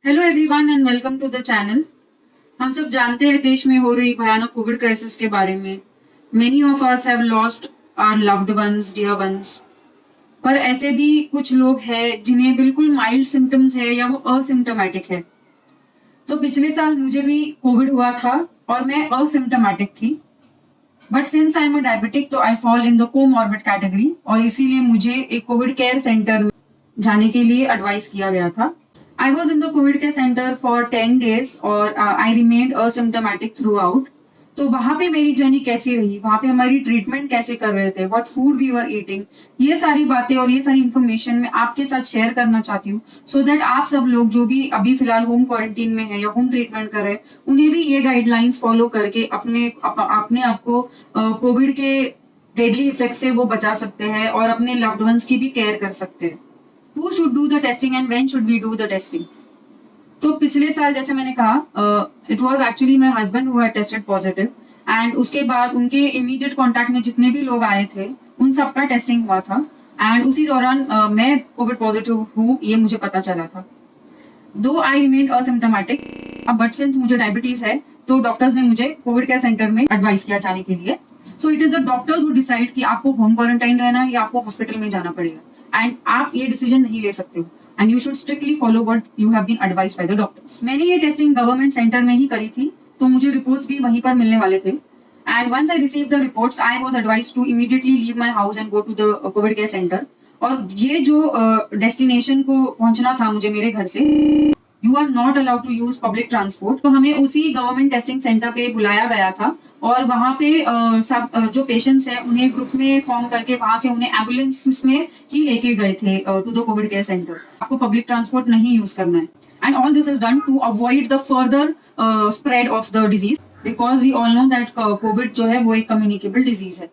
Hello everyone and welcome to the channel. हम सब जानते हैं देश में हो रही भयानक कोविड क्राइसिस के बारे में। Many of us have lost our loved ones, dear ones. पर ऐसे भी कुछ लोग हैं जिन्हें बिल्कुल माइल्ड सिम्टम्स है या वो असिम्टोमेटिक है। तो पिछले साल मुझे भी कोविड हुआ था और मैं असिम्टोमेटिक थी। But since I am a diabetic तो I fall in the comorbid category और इसीलिए मुझे एक कोविड केयर सेंटर में जाने के लिए एडवाइस किया गया था। I was in the COVID care center for 10 days और I remained asymptomatic throughout। तो वहां पे मेरी जर्नी कैसी रही, वहां पे हमारी ट्रीटमेंट कैसे कर रहे थे, what food we were eating, ये सारी बातें और ये सारी इन्फॉर्मेशन मैं आपके साथ शेयर करना चाहती हूँ सो दैट आप सब लोग जो भी अभी फिलहाल होम क्वारंटीन में है या होम ट्रीटमेंट कर रहे हैं उन्हें भी ये गाइडलाइंस फॉलो करके अपने आप को कोविड के डेडली इफेक्ट से वो बचा सकते हैं और अपने लव्ड वंस की भी केयर कर सकते हैं। Who should do the testing and when should we do the testing? तो पिछले साल जैसे मैंने कहा it was actually my husband who had tested positive and उसके बाद उनके इमीडिएट कॉन्टैक्ट में जितने भी लोग आए थे उन सबका टेस्टिंग हुआ था एंड उसी दौरान मैं कोविड पॉजिटिव हूँ ये मुझे पता चला था। दो I remain asymptomatic but since मुझे डायबिटीज है तो डॉक्टर्स ने मुझे कोविड केयर सेंटर में एडवाइस किया जाने के लिए। So it is the doctors who decide कि आपको होम क्वारंटाइन रहना है या आपको हॉस्पिटल में जाना पड़ेगा एंड आप ये डिसीजन नहीं ले सकते हो and you should strictly follow what you have been advised by the doctors. मैंने ये टेस्टिंग गवर्नमेंट सेंटर में ही करी थी तो मुझे रिपोर्ट्स भी वहीं पर मिलने वाले थे and once I receive the reports I was advised to immediately leave my house and go to the COVID care centre. और ये जो डेस्टिनेशन को पहुंचना था मुझे मेरे घर से, you are not allowed to use public transport. तो हमें उसी गवर्नमेंट टेस्टिंग सेंटर पे बुलाया गया था और वहां पे सब जो पेशेंट्स हैं उन्हें ग्रुप में फॉर्म करके वहां से उन्हें एम्बुलेंस में ही लेके गए थे to the COVID care centre. आपको पब्लिक ट्रांसपोर्ट नहीं यूज करना है and all this is done to avoid the further spread of the disease because we all know that COVID जो है वो एक कम्युनिकेबल डिजीज है।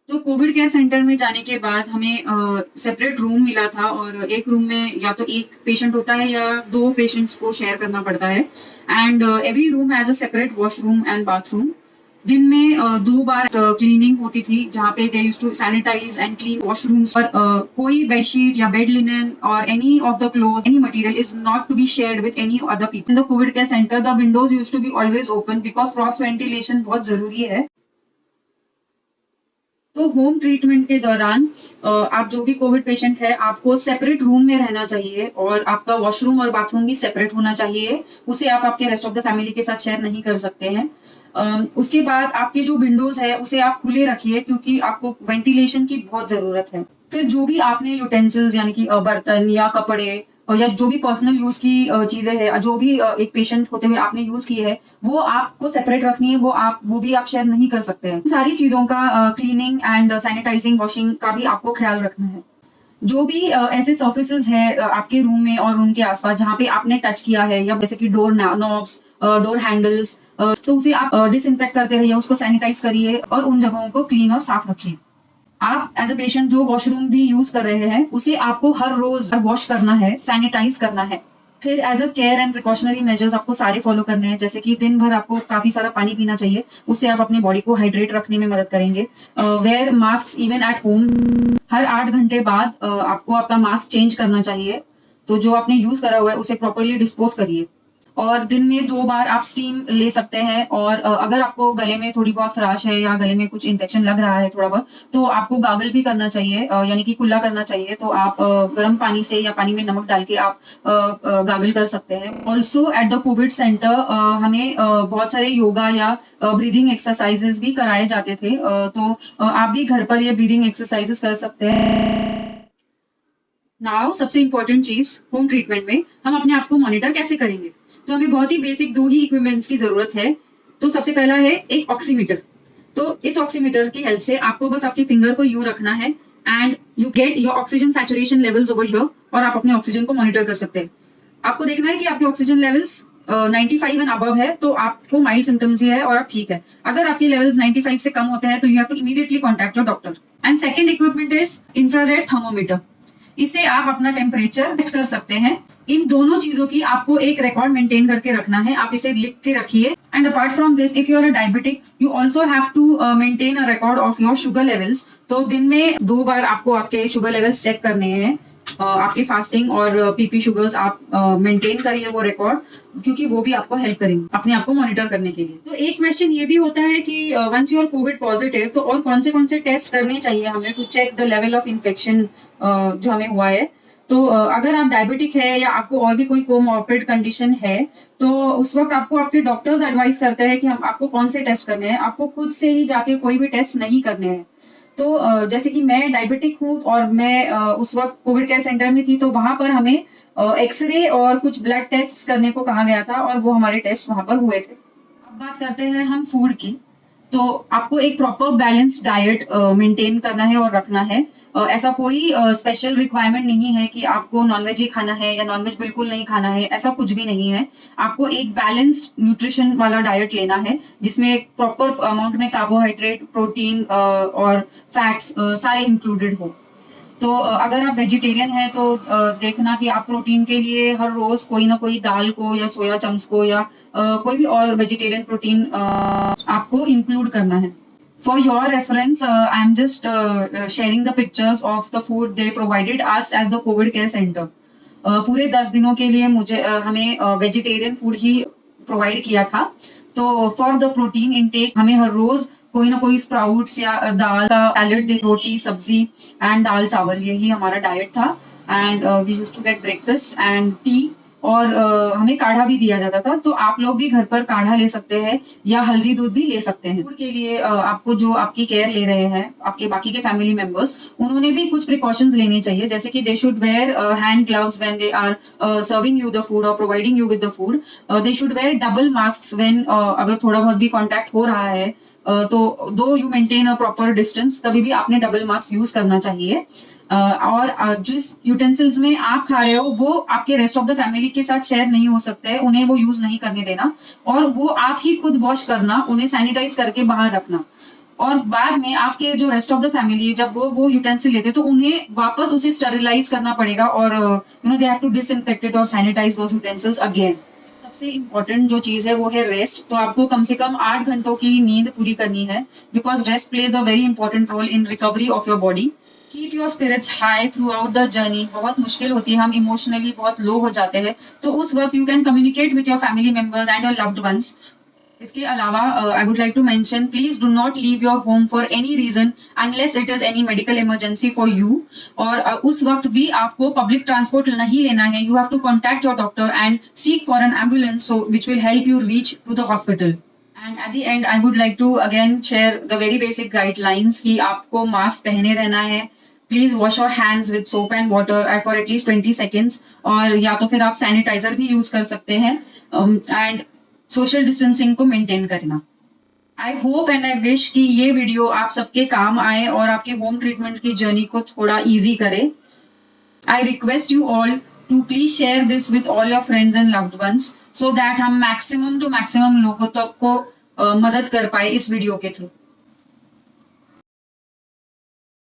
तो कोविड केयर सेंटर में जाने के बाद हमें सेपरेट रूम मिला था और एक रूम में या तो एक पेशेंट होता है या दो पेशेंट्स को शेयर करना पड़ता है and every room has a separate washroom and bathroom. दिन में दो बार क्लीनिंग होती थी जहाँ पे they used to sanitise and clean washrooms. और कोई बेडशीट या बेड लिनन और any of the cloth any material is not to be shared with any other people in the COVID care centre. The windows used to be always open because cross ventilation बहुत जरूरी है। तो home treatment के दौरान आप जो भी Covid patient है आपको सेपरेट रूम में रहना चाहिए और आपका वॉशरूम और बाथरूम भी सेपरेट होना चाहिए। उसे आप आपके रेस्ट ऑफ द फैमिली के साथ शेयर नहीं कर सकते हैं। उसके बाद आपके जो विंडोज है उसे आप खुले रखिए क्योंकि आपको वेंटिलेशन की बहुत जरूरत है। फिर जो भी आपने यूटेंसिल्स यानी कि बर्तन या कपड़े और या जो भी पर्सनल यूज की चीजें हैं जो भी एक पेशेंट होते हुए आपने यूज की है वो आपको सेपरेट रखनी है, वो भी आप शेयर नहीं कर सकते हैं। सारी चीजों का क्लीनिंग एंड सैनिटाइजिंग वॉशिंग का भी आपको ख्याल रखना है। जो भी ऐसे सर्फेसेस है आपके रूम में और रूम के आसपास जहाँ पे आपने टच किया है या जैसे कि डोर नॉब्स, डोर हैंडल्स, तो उसे आप डिसइंफेक्ट करते रहिए, उसको सैनिटाइज करिए और उन जगहों को क्लीन और साफ रखिए। आप एज अ पेशेंट जो वॉशरूम भी यूज कर रहे हैं उसे आपको हर रोज वॉश करना है, सैनिटाइज करना है। फिर as a care and precautionary measures आपको सारे फॉलो करने हैं जैसे कि दिन भर आपको काफी सारा पानी पीना चाहिए, उससे आप अपनी बॉडी को हाइड्रेट रखने में मदद करेंगे। Wear mask even at home. हर 8 घंटे बाद आपको अपना मास्क चेंज करना चाहिए। तो जो आपने यूज करा हुआ है उसे प्रॉपरली डिस्पोज करिए और दिन में 2 बार आप स्टीम ले सकते हैं। और अगर आपको गले में थोड़ी बहुत खराश है या गले में कुछ इन्फेक्शन लग रहा है थोड़ा बहुत तो आपको गागल भी करना चाहिए यानी कि कुल्ला करना चाहिए। तो आप गर्म पानी से या पानी में नमक डाल के आप गागल कर सकते हैं। Also at the Covid centre हमें बहुत सारे योगा या ब्रीदिंग एक्सरसाइजेस भी कराए जाते थे। तो आप भी घर पर ये ब्रीदिंग एक्सरसाइजेस कर सकते हैं। नाउ सबसे इंपॉर्टेंट चीज होम ट्रीटमेंट में हम अपने आप को मॉनिटर कैसे करेंगे। तो हमें बहुत ही बेसिक 2 ही इक्विपमेंट्स की जरूरत है। तो सबसे पहला है एक ऑक्सीमीटर। तो इस ऑक्सीमीटर की हेल्प से आपको बस आपके फिंगर को यूं रखना है and you get your oxygen saturation levels over here और आप अपने ऑक्सीजन को मॉनिटर कर सकते हैं। आपको देखना है कि आपके ऑक्सीजन लेवल्स 95 एंड अबव है तो आपको माइल्ड सिम्टम्स ही है और आप ठीक है। अगर आपके लेवल्स 95 से कम होते हैं तो you have to immediately contact your doctor. And second equipment is infrared thermometer. इससे आप अपना टेम्परेचर टेस्ट कर सकते हैं। इन दोनों चीजों की आपको एक रिकॉर्ड मेंटेन करके रखना है, आप इसे लिख के रखिए। And apart from this if you are a diabetic you also have to maintain a record of your sugar levels. तो दिन में 2 बार आपको आपके शुगर लेवल्स चेक करने हैं आपके फास्टिंग और पीपी शुगर्स आप मेंटेन करिए वो रिकॉर्ड, क्योंकि वो भी आपको हेल्प करेंगे अपने आप को मॉनिटर करने के लिए। तो एक क्वेश्चन ये भी होता है कि once you are COVID positive तो और कौन से टेस्ट करने चाहिए हमें to check the level of infection जो हमें हुआ है। तो अगर आप डायबिटिक है या आपको और भी कोई कोमॉर्बिड कंडीशन है तो उस वक्त आपको आपके डॉक्टर्स एडवाइस करते हैं कि हम आपको कौन से टेस्ट करने हैं। आपको खुद से ही जाके कोई भी टेस्ट नहीं करने हैं। तो जैसे कि मैं डायबिटिक हूँ और मैं उस वक्त कोविड केयर सेंटर में थी, तो वहां पर हमें एक्सरे और कुछ ब्लड टेस्ट करने को कहा गया था और वो हमारे टेस्ट वहां पर हुए थे। अब बात करते हैं हम फूड की। तो आपको एक प्रॉपर बैलेंस डाइट मेंटेन करना है और रखना है। ऐसा कोई स्पेशल रिक्वायरमेंट नहीं है कि आपको नॉनवेज ही खाना है या नॉनवेज बिल्कुल नहीं खाना है, ऐसा कुछ भी नहीं है। आपको एक बैलेंस्ड न्यूट्रिशन वाला डाइट लेना है जिसमें एक प्रॉपर अमाउंट में कार्बोहाइड्रेट, प्रोटीन और फैट्स सारे इंक्लूडेड हो। तो अगर आप वेजिटेरियन हैं तो देखना कि आप प्रोटीन के लिए हर रोज कोई ना कोई दाल को या सोया चंक्स को या कोई भी और वेजिटेरियन प्रोटीन आपको इंक्लूड करना है। For your reference, I'm just sharing the pictures of the food they provided us at the COVID care center. पूरे 10 दिनों के लिए हमें वेजिटेरियन फूड ही प्रोवाइड किया था। तो फॉर द प्रोटीन इनटेक हमें हर रोज कोई ना कोई स्प्राउट्स या दाल का सैलेड, रोटी, सब्जी एंड दाल चावल, यही हमारा डाइट था। And we used to get breakfast and tea और हमें काढ़ा भी दिया जाता था। तो आप लोग भी घर पर काढ़ा ले सकते हैं या हल्दी दूध भी ले सकते हैं। फूड के लिए आपको जो आपकी केयर ले रहे हैं आपके बाकी के फैमिली मेंबर्स, उन्होंने भी कुछ प्रिकॉशंस लेने चाहिए, जैसे कि they should wear hand gloves when they are serving you the food और providing you with the food. They should wear double mask when अगर थोड़ा बहुत भी कॉन्टैक्ट हो रहा है तो दो you maintain a proper distance, तभी भी आपने डबल मास्क यूज करना चाहिए। और जिस यूटेंसिल्स में आप खा रहे हो वो आपके रेस्ट ऑफ द फैमिली के साथ शेयर नहीं हो सकते हैं, उन्हें वो यूज नहीं करने देना और वो आप ही खुद वॉश करना, उन्हें सैनिटाइज करके बाहर रखना। और बाद में आपके जो रेस्ट ऑफ द फैमिली जब वो यूटेंसिल लेते तो उन्हें वापस उसे स्टेरिलाइज करना पड़ेगा और दे हैव टू डिसइंफेक्टेड और सैनिटाइज दोस यूटेंसिल्स अगेन। सबसे इम्पोर्टेंट जो चीज है वो है रेस्ट। तो आपको कम से कम 8 घंटों की नींद पूरी करनी है, because rest plays a very important role in recovery of your body. Keep your spirits high throughout the journey. बहुत मुश्किल होती है, हम इमोशनली बहुत लो हो जाते हैं, तो उस वक्त you can communicate with your family members and your loved ones. इसके अलावा I would like to mention, please do not leave your home for any reason unless it is any medical emergency for you. और उस वक्त भी आपको public transport नहीं लेना है। You have to contact your doctor and seek for an ambulance so which will help you reach to the hospital. And at the end I would like to again share the very basic guidelines कि आपको mask पहने रहना है। Please wash your hands with soap and water for at least 20 seconds, और या तो फिर आप सैनिटाइजर भी यूज कर सकते हैं। एंड सोशल डिस्टेंसिंग को मेंटेन करना। I hope and I wish कि ये वीडियो आप सबके काम आए और आपके होम ट्रीटमेंट की जर्नी को थोड़ा इजी करे। I request you all to please share this with all your friends and loved ones so that हम मैक्सिमम टू मैक्सिमम लोगों तक को मदद कर पाए इस वीडियो के थ्रू।